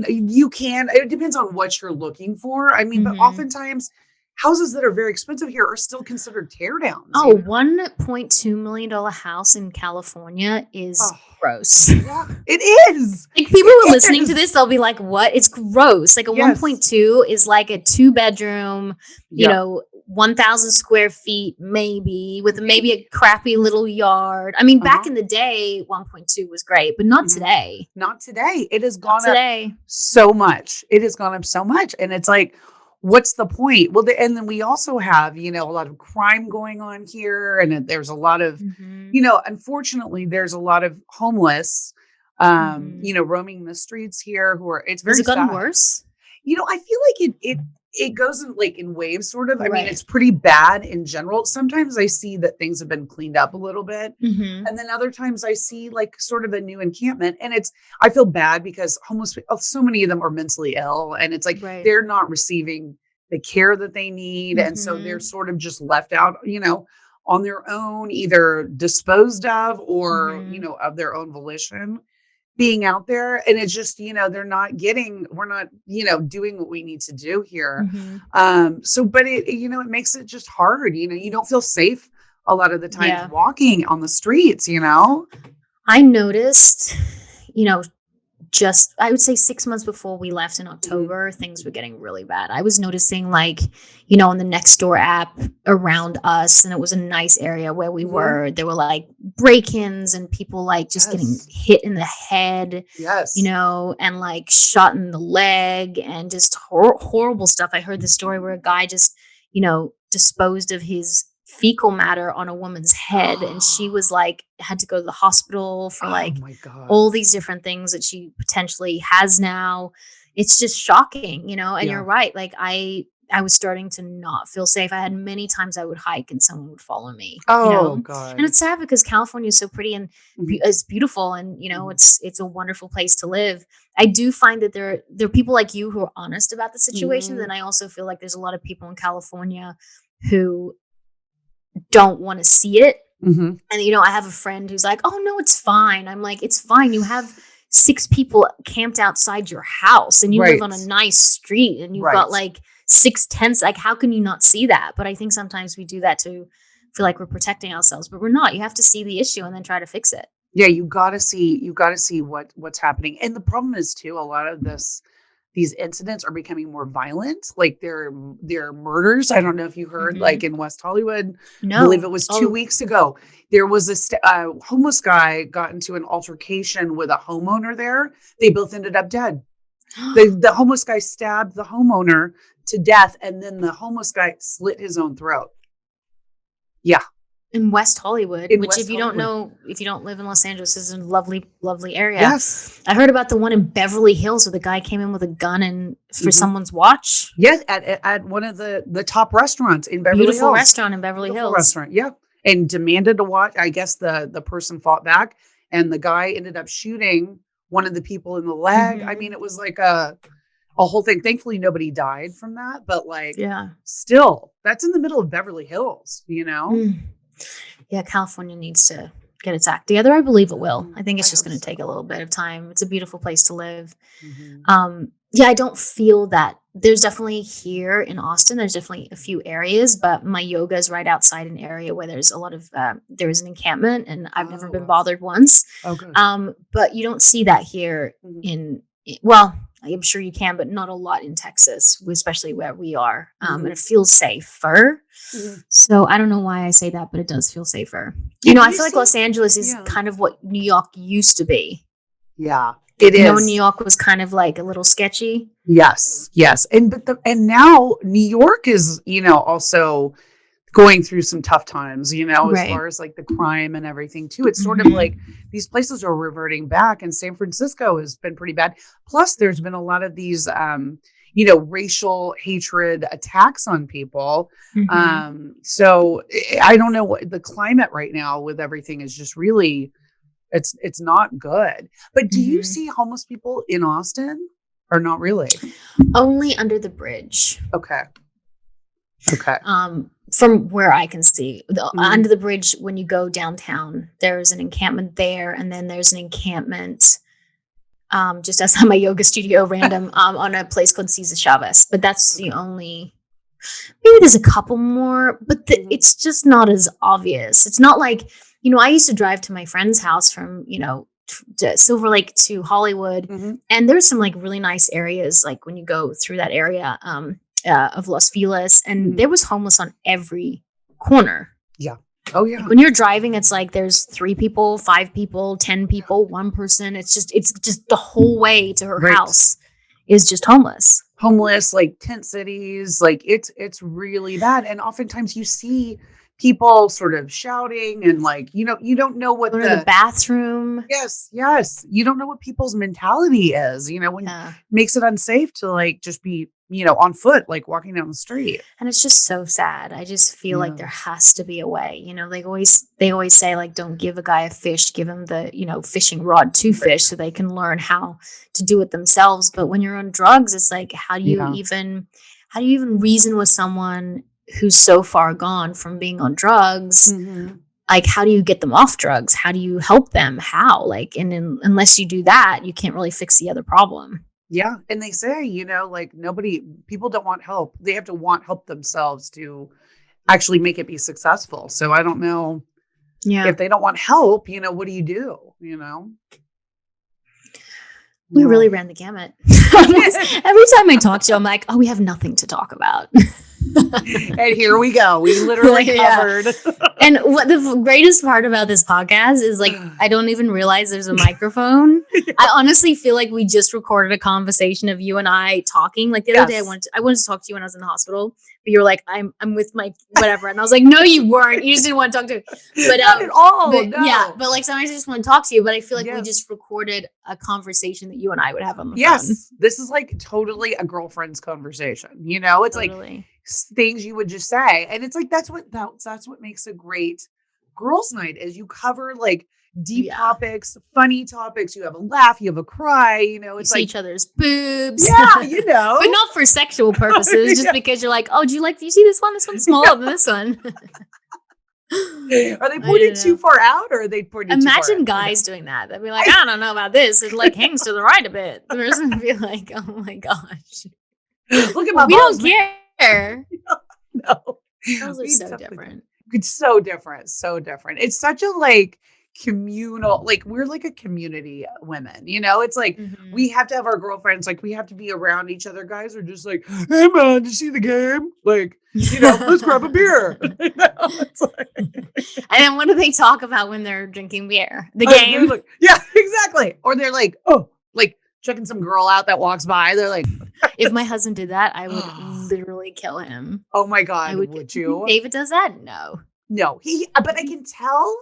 You can, it depends on what you're looking for. But Mm-hmm. oftentimes houses that are very expensive here are still considered tear downs, Oh, $1.2 million house in California is Oh, gross. yeah, it is. Like people who are It listening to is. this, they'll be like, "What? It's gross." Like a Yes. 1.2 is like a 2 bedroom, Yep. 1,000 square feet, maybe with maybe Maybe. a crappy little yard. I mean, back Uh-huh. in the day, 1.2 was great, but not Mhm. today. Not today. It has Not gone up today. so much. It has gone up so much. And it's like, what's the point? Well, and then we also have, a lot of crime going on here. And there's a lot of, Hmm. unfortunately, there's a lot of homeless, Hmm. roaming the streets here it's Has very it gotten sad. worse? I feel like it goes in like in waves sort of. Right. It's pretty bad in general. Sometimes I see that things have been cleaned up a little bit. Hmm. And then other times I see like sort of a new encampment and I feel bad because so many of them are mentally ill and it's like Right. they're not receiving the care that they need. And so they're Hmm. sort of just left out, on their own, either disposed of or, Mhm. of their own volition being out there. And it's just, we're not, doing what we need to do here. Mhm. So, but it makes it just hard. You don't feel safe a lot of the times Yeah. walking on the streets. I noticed, you know, just I would say 6 months before we left in Mhm. October, things were getting really bad. I was noticing, like, on the next door app around us, and it was a nice area where we Mhm. were, there were, like, break-ins and people, like, just getting Yes. hit in the head, Yes. and, like, shot in the leg and just horrible stuff. I heard the story where a guy just, disposed of his fecal matter on a woman's head, and she was, like, had to go to the hospital for, Oh like, my God. all these different things that she potentially has now. It's just shocking, and Yeah. you're right. Like, I was starting to not feel safe. I had many times I would hike and someone would follow me, Oh and God. it's sad because California is so pretty and Mhm. is beautiful, and Mhm. it's a wonderful place to live. I do find that there are people like you who are honest about the situations, Mhm. and I also feel like there's a lot of people in California who don't want to see it. Mhm. And, I have a friend who's like, "Oh, no, it's fine." I'm like, "It's fine. You have 6 people camped outside your house, and you live on Right. a nice street, and you've got, Right. like, 6 tents. Like, how can you not see that?" But I think sometimes we do that to feel like we're protecting ourselves, but we're not. You have to see the issue and then try to fix it. Yeah, you gotta see what's happening. And the problem is too, a lot of these incidents are becoming more violent. Like they're murders. I don't know if you heard, like Mhm. in West Hollywood, I believe No. it was two Oh. weeks ago. There was a homeless guy got into an altercation with a homeowner there. They both ended up dead. The homeless guy stabbed the homeowner to death, and then the homeless guy slit his own throat. Yeah, In West Hollywood, in which West Hollywood. if you don't live in Los Angeles, is a lovely, lovely area. Yes. I heard about the one in Beverly Hills where the guy came in with a gun and for Mhm. someone's watch. Yes, at one of the top restaurants in Beverly Beautiful Hills. restaurant in Beverly Beautiful Hills. restaurant, yeah, and demanded to watch. I guess the person fought back, and the guy ended up shooting one of the people in the leg. I mean, Mhm. it was like a whole thing. Thankfully, nobody died from that, but, like, Yeah. still, that's in the middle of Beverly Hills? Mm. Yeah, California needs to get its act together. I believe it will. I Mhm. think I it's just hope gonna take a so. little bit of time. It's a beautiful place to live. Mhm. Yeah, I don't feel that there's definitely here in Austin, there's definitely a few areas, but my yoga is right outside an area where there's a lot of, there is an encampment, and I've never Oh, been wow. bothered once. Oh, good. But you don't see that here Mhm. well, I'm sure you can, but not a lot in Texas, especially where we are. And Mhm. it feels safer. Mhm. So I don't know why I say that, but it does feel safer. Yeah, do I you feel like see Los Angeles is Yeah. kind of what New York used to be. Yeah, it When New is. York was kind of like a little sketchy. Yes, yes, and now New York is, also going through some tough times, as Right. far as, like, the crime and everything too. It's sort of like Mhm. these places are reverting back, and San Francisco has been pretty bad. Plus, there's been a lot of these, racial hatred attacks on people. Mhm. So I don't know what the climate right now with everything is just really it's not good. But do you Mhm. see homeless people in Austin or not really? Only under the bridge. Okay. Okay. From where I can see, Mhm. under the bridge when you go downtown, there's an encampment there, and then there's an encampment just outside my yoga studio, random, on a place called Cesar Chavez. But that's the Okay. only. Maybe there's a couple more, but Mhm. it's just not as obvious. It's not like, I used to drive to my friend's house from, to Silver Lake to Hollywood, Mhm. and there's some like really nice areas, like when you go through that area of Los Feliz, and Mhm. there was homeless on every corner. Yeah. Oh, Like yeah. when you're driving, it's like there's 3 people, 5 people, 10 people, 1 person. It's just the whole way to her Right. house is just homeless. Homeless, like, tent cities, like, it's really bad, and oftentimes you see people sort of shouting and, like, you don't know what Going to the the bathroom. Yes, yes. You don't know what people's mentality is, when Yeah. makes it unsafe to, like, just be, on foot, like, walking down the street. And it's just so sad. I just feel like Yeah. there has to be a way. They always say, like, don't give a guy a fish, give him the, fishing rod to Right. fish so they can learn how to do it themselves. But when you're on drugs, it's like how do you Yeah. even reason with someone who's so far gone from being on drugs, like, how do you get them off drugs? How do you help them? How? Like, unless you do that, you can't really fix the other problem. Yeah. And they say, like people don't want help. They have to want help themselves to actually make it be successful. So I don't know if they don't want help, what do you do? We really ran the gamut. Every time I talk to you, I'm like, oh, we have nothing to talk about. And here we go. We literally covered. And what the greatest part about this podcast is, like, I don't even realize there's a microphone. I honestly feel like we just recorded a conversation of you and I talking. Like the other day, I wanted to talk to you when I was in the hospital, but you were like, I'm with my whatever, and I was like, no, you weren't. You just didn't want to talk to me. But not at all. But, no. Yeah, but like sometimes I just want to talk to you. But I feel like we just recorded a conversation that you and I would have on the phone. This is like totally a girlfriend's conversation. It's like things you would just say, and it's like that's what makes a great girls' night is you cover like deep topics, funny topics. You have a laugh, you have a cry. It's you like see each other's boobs. Yeah, but not for sexual purposes. Just because you're like, oh, do you see this one? This one's smaller than this one. Are they pointed too far out, or are they pointed? Imagine guys doing that. They'd be like, I don't know about this. It like hangs to the right a bit. The person would be like, oh my gosh, look at my balls. We don't care. No, girls are so different. It's so different. So different. It's such a like communal, like we're like a community women, it's like we have to have our girlfriends, like we have to be around each other. Guys are just like, hey man, did you see the game? Like, let's grab a beer. It's like... And then what do they talk about when they're drinking beer? The game. Like, yeah, exactly. Or they're like, oh, like checking some girl out that walks by. They're like, if my husband did that, I would literally kill him. Oh my God. Would you? David does that? No, but I can tell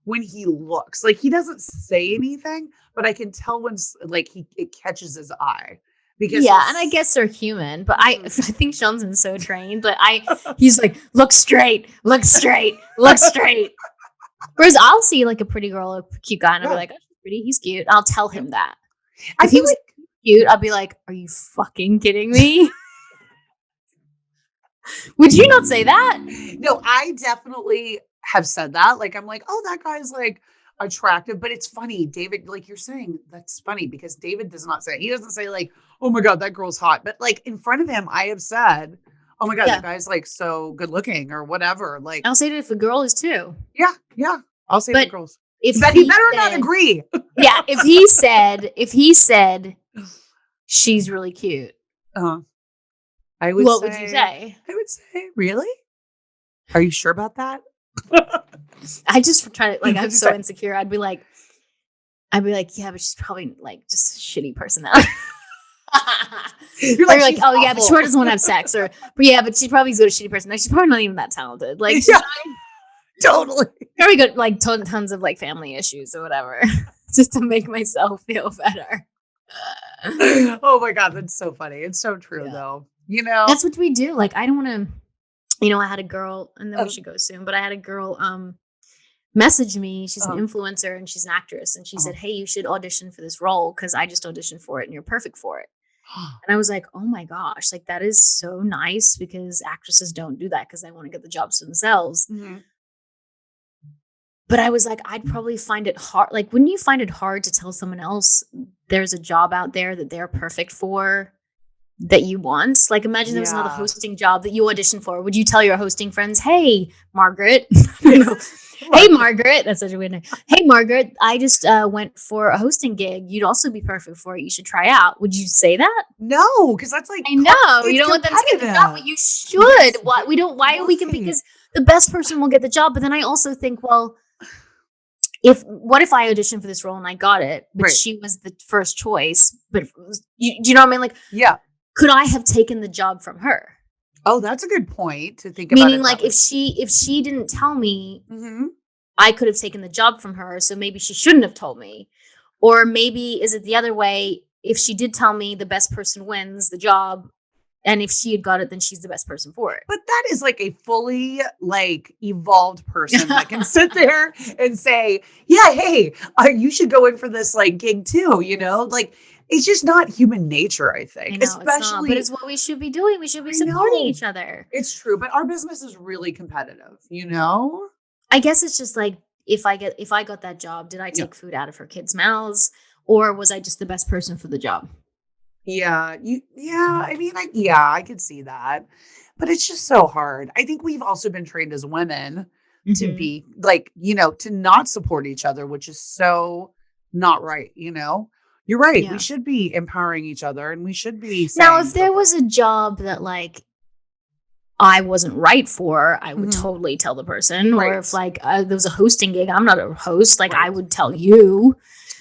when he looks, like he doesn't say anything, but I can tell when like it catches his eye. Because and I guess they're human, but I think Sean's been so trained, but he's like, look straight, look straight, look straight. Whereas I'll see like a pretty girl, a cute guy, and I'll be like, oh, she's pretty, he's cute. I'll tell him that. If he was cute, I'd be like, are you fucking kidding me? Would you not say that? No, I definitely have said that. Like, I'm like, oh, that guy's like attractive, but it's funny. David, like you're saying, that's funny because David does not say, he doesn't say like, oh my God, that girl's hot. But like in front of him, I have said, oh my God, that guy's like so good looking or whatever. Like, I'll say it if a girl is too. Yeah. I'll say the girls. But he better not agree. Yeah. If he said she's really cute. What would you say? I would say, really? Are you sure about that? I just try to, like, I'm so insecure. I'd be like, yeah, but she's probably like just a shitty personality. You're like, oh yeah, but she doesn't want to have sex, but she's probably good, a shitty person. Like, she's probably not even that talented. Like, totally very good. Like tons of like family issues or whatever, just to make myself feel better. Oh my God, that's so funny. It's so true though. That's what we do. Like, I don't want to. I had a girl, and then we should go soon, but I had a girl message me. She's an influencer and she's an actress. And she said, hey, you should audition for this role because I just auditioned for it and you're perfect for it. And I was like, oh my gosh, like that is so nice because actresses don't do that because they want to get the jobs for themselves. Mm-hmm. But I was like, I'd probably find it hard. Like, wouldn't you find it hard to tell someone else there's a job out there that they're perfect for? That you want? Like, imagine there was another hosting job that you auditioned for. Would you tell your hosting friends, hey, Margaret? Hey, Margaret. That's such a weird name. Hey, Margaret, I just went for a hosting gig. You'd also be perfect for it. You should try out. Would you say that? No, because that's like, I know. You don't want them to get the job, but you should. Why are we can, because the best person will get the job. But then I also think, well, what if I auditioned for this role and I got it, but she was the first choice? But do you know what I mean? Like, could I have taken the job from her? Oh, that's a good point to think about. Meaning, like, if she didn't tell me, I could have taken the job from her. So maybe she shouldn't have told me. Or maybe is it the other way? If she did tell me, the best person wins the job. And if she had got it, then she's the best person for it. But that is like a fully like evolved person that can sit there and say, yeah, hey, you should go in for this like gig too. Like, It's just not human nature, I I think. know it's not, but Especially, it's what we should be doing. We should be I supporting know each other. it's true, but our business is really competitive, you know? I guess it's just like if I got that job, did I Yeah. take food out of her kids' mouths, or was I just the best person for the job? Yeah, I mean, I could see that. But it's just so hard. I think we've also been trained as women to Hmm. be like, to not support each other, which is so not right, You're right. We Yeah. should be empowering each other and we should be Now, saying, if go there for it. was a job that like I wasn't right for, I would Mhm. totally tell the person. Or if Right. like there was a hosting gig, I'm not a host, like I Right. would tell you.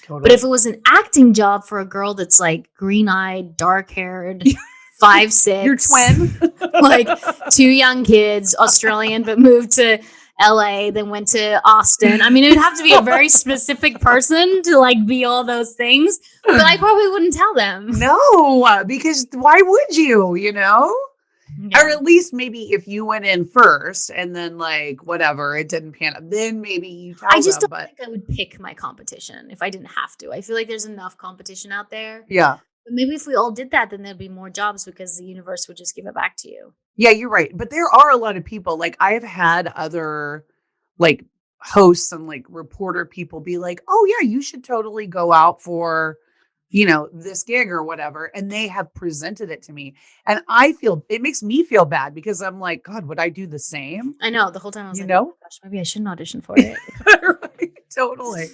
But if Totally. it was an acting job for a girl that's like green eyed, dark haired, five Your six, twin. like two young kids, Australian, but moved to LA, then went to Austin. I mean, it would have to be a very specific person to like be all those things. But I probably wouldn't tell them. No, because why would you? Or Yeah. at least maybe if you went in first and then like whatever, it didn't pan out, then maybe you I tell just them. don't But think I would pick my competition if I didn't have to. I feel like there's enough competition out there. yeah. But maybe if we all did that, then there'd be more jobs because the universe would just give it back to you. Yeah, you're right. But there are a lot of people. Like I've had other like hosts and like reporter people be like, "Oh yeah, you should totally go out for, this gig or whatever." And they have presented it to me. And it makes me feel bad because I'm like, God, would I do the same? I know. The whole time I was You like, oh know? my gosh, maybe I shouldn't audition for it. Right, totally.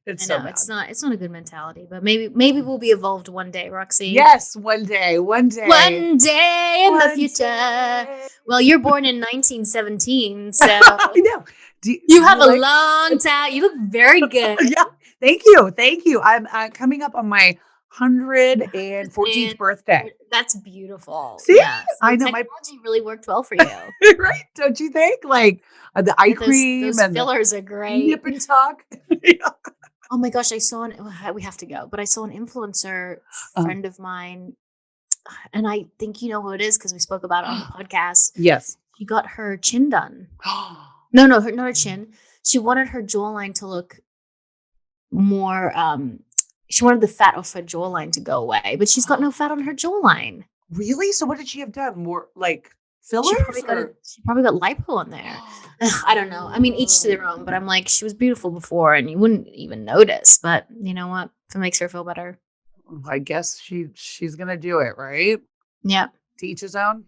It's I so know bad. it's not a good mentality, but maybe we'll be evolved one day, Roxy. Yes, one day, one day, One day in the one future. day. Well, you're born in 1917, so I know. Do you have you a like? long time. You look very good. Yeah. Thank you. Thank you. I'm coming up on my 114th And birthday. that's beautiful. See, Yeah. So I know my technology really worked well for you. right. Don't you think? Like the eye Like cream those and the fillers are great. nip and tuck. Yeah. Oh my gosh, I saw we have to go, but I saw an influencer Uh, friend of mine, and I think you know who it is because we spoke about it on the podcast. yes. She got her chin done. No, not her chin. She wanted her jawline to look more. She wanted the fat off her jawline to go away, but she's got no fat on her jawline. Really? So what did she have done? More like fillers or? She probably got lipo on there. I don't know. I mean, each to their own. But I'm like, she was beautiful before, and you wouldn't even notice. But you know what? If it makes her feel better, I guess she's gonna do it, right? yeah. To each his own.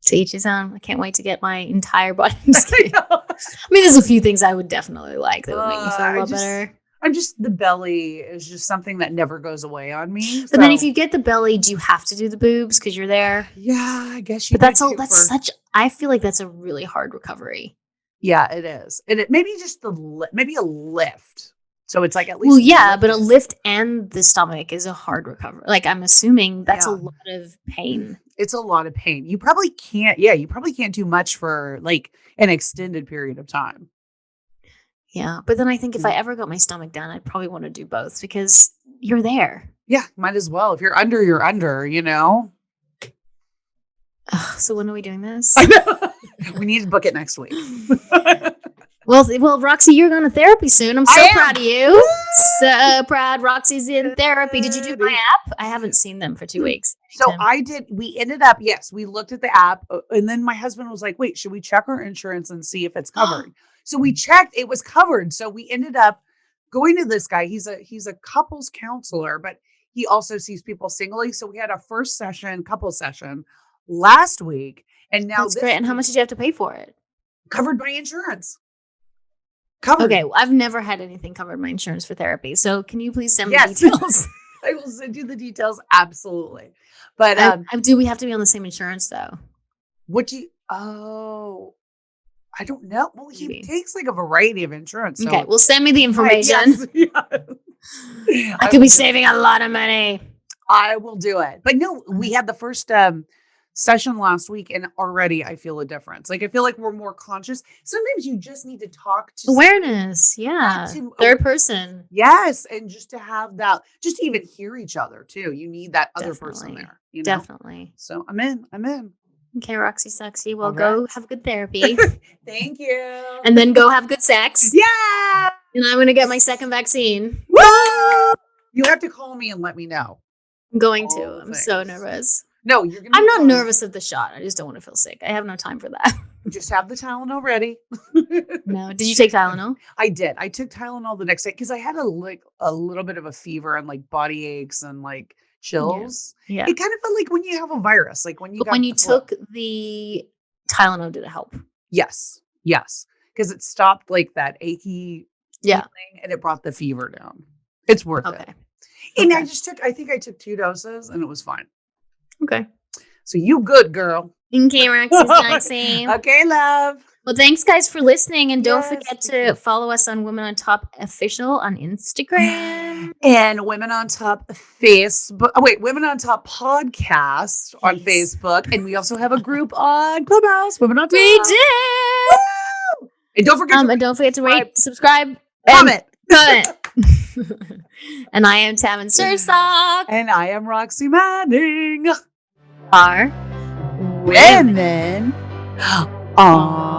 To each his own. I can't wait to get my entire body. I'm just kidding. I mean, there's a few things I would definitely like that would make me feel a lot better. The belly is just something that never goes away on me. But then if you get the belly, do you have to do the boobs because you're there? Yeah, I guess you. But I feel like that's a really hard recovery. Yeah, it is, and it maybe just maybe a lift. So it's like at least. Well, yeah, but a lift and the stomach is a hard recovery. Like I'm assuming that's a lot of pain. It's a lot of pain. You probably can't. Yeah, you probably can't do much for like an extended period of time. Yeah, but then I think if I ever got my stomach done, I'd probably want to do both because you're there. Yeah, might as well. If you're under, you're under. So when are we doing this? We need to book it next week. Well, Roxy, you're going to therapy soon. I'm so proud of you. So proud. Roxy's in therapy. Did you do my app? I haven't seen them for 2 weeks. So I did. We ended up, yes, we looked at the app, and then my husband was like, "Wait, should we check our insurance and see if it's covered?" So we checked; it was covered. So we ended up going to this guy. He's a couples counselor, but he also sees people singly. So we had a first session, couples session last week, and now that's great. And how much did you have to pay for it? Covered by insurance. Covered. Okay, I've never had anything covered by insurance for therapy. So can you please send me details? I will send you the details. Absolutely. But do we have to be on the same insurance though? I don't know. Well, he takes like a variety of insurance. So. Okay, well, send me the information. Right, yes. I could be saving a lot of money. I will do it. But no, we had the first session last week, and already I feel a difference. Like I feel like we're more conscious. Sometimes you just need to talk to awareness. Yeah, third person. Yes, and just to have that, just to even hear each other too. You need that other person there. Definitely. So I'm in. Okay, Roxy Sexy. Well, go have good therapy. Thank you. And then go have good sex. Yeah. And I'm going to get my second vaccine. Woo! You have to call me and let me know. I'm going All to. the I'm so things. nervous. No, you're gonna. I'm be not fine. nervous of the shot. I just don't want to feel sick. I have no time for that. Just have the Tylenol ready. No. Did you take Tylenol? I did. I took Tylenol the next day because I had a little bit of a fever and like body aches and like Yeah. chills. Yeah. It kind of felt like when you have a virus, like when you But got when you the flu. took the Tylenol, did it help? Yes. Yes. Because it stopped like that achy Yeah. feeling and it brought the fever down. It's worth it. Okay. And Okay. I think I took 2 doses and it was fine. Okay. So you good, girl. Okay, Roxy. Okay, love. Well, thanks guys for listening. And don't Yes, forget thank to you. follow us on Women on Top Official on Instagram. And Women on Top Facebook. Oh, wait, Women on Top podcast on Yes. Facebook. And we also have a group on Clubhouse, Women on Top. We did. Woo! And don't forget to rate, subscribe, comment. comment. And I am Tam and Sursock. And I am Roxy Manning. Are Women on